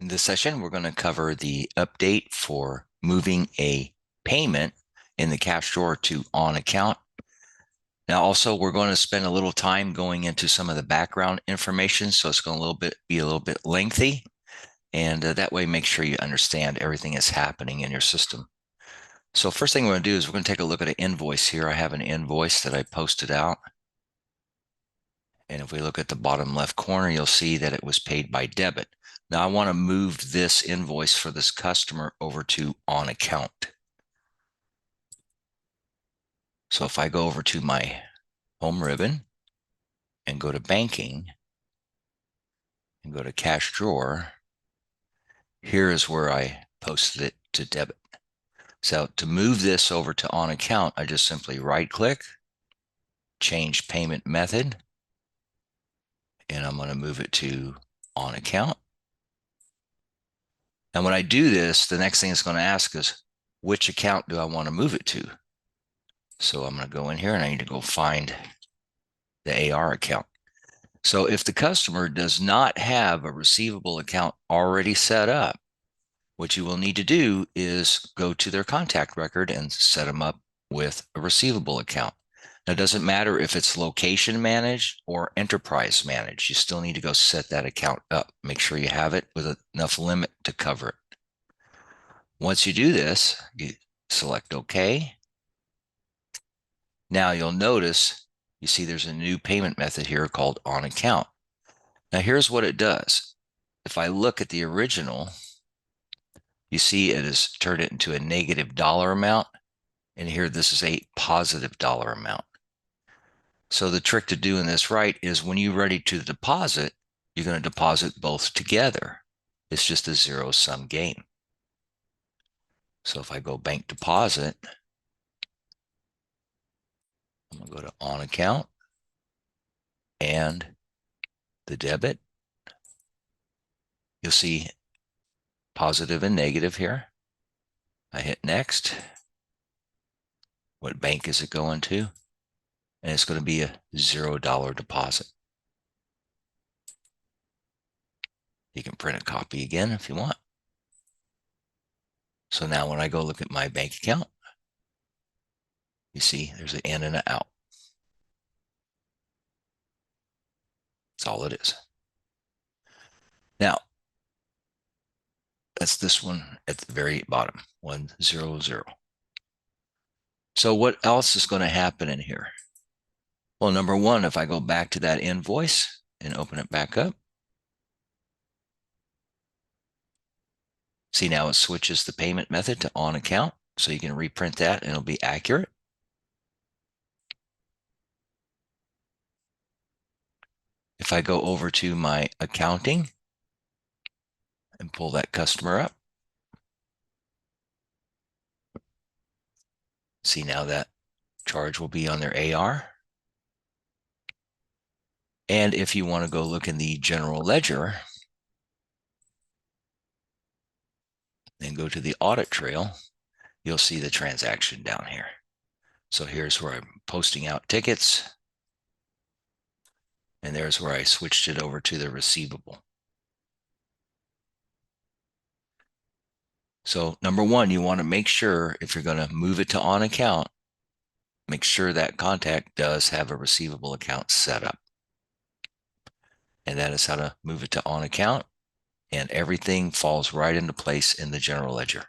In this session, we're going to cover the update for moving a payment in the cash drawer to on account. Now, also, we're going to spend a little time going into some of the background information, so it's going to be a little bit lengthy, and that way make sure you understand everything that's happening in your system. So first thing we're going to do is we're going to take a look at an invoice here. I have an invoice that I posted out. And if we look at the bottom left corner, you'll see that it was paid by debit. Now I want to move this invoice for this customer over to on account. So if I go over to my home ribbon and go to banking and go to cash drawer, here is where I posted it to debit. So to move this over to on account, I just simply right click, change payment method, and I'm going to move it to on account. And when I do this, the next thing it's going to ask is, which account do I want to move it to? So I'm going to go in here and I need to go find the AR account. So if the customer does not have a receivable account already set up, what you will need to do is go to their contact record and set them up with a receivable account. Now, it doesn't matter if it's location managed or enterprise managed. You still need to go set that account up. Make sure you have it with enough limit to cover it. Once you do this, you select OK. Now you'll notice, you see there's a new payment method here called on account. Now here's what it does. If I look at the original, you see it has turned it into a negative dollar amount. And here, this is a positive dollar amount. So the trick to doing this right is when you're ready to deposit, you're going to deposit both together. It's just a zero-sum game. So if I go bank deposit, I'm going to go to on account and the debit. You'll see positive and negative here. I hit next. What bank is it going to? And it's going to be a $0 deposit. You can print a copy again if you want. So now when I go look at my bank account, you see there's an in and an out. That's all it is. Now, that's this one at the very bottom, 100. So what else is going to happen in here? Well, number one, if I go back to that invoice and open it back up, see now it switches the payment method to on account. So you can reprint that and it'll be accurate. If I go over to my accounting and pull that customer up, see now that charge will be on their AR. And if you want to go look in the general ledger, then go to the audit trail, you'll see the transaction down here. So here's where I'm posting out tickets. And there's where I switched it over to the receivable. So number one, you want to make sure if you're going to move it to on account, make sure that contact does have a receivable account set up. And that is how to move it to on account. And everything falls right into place in the general ledger.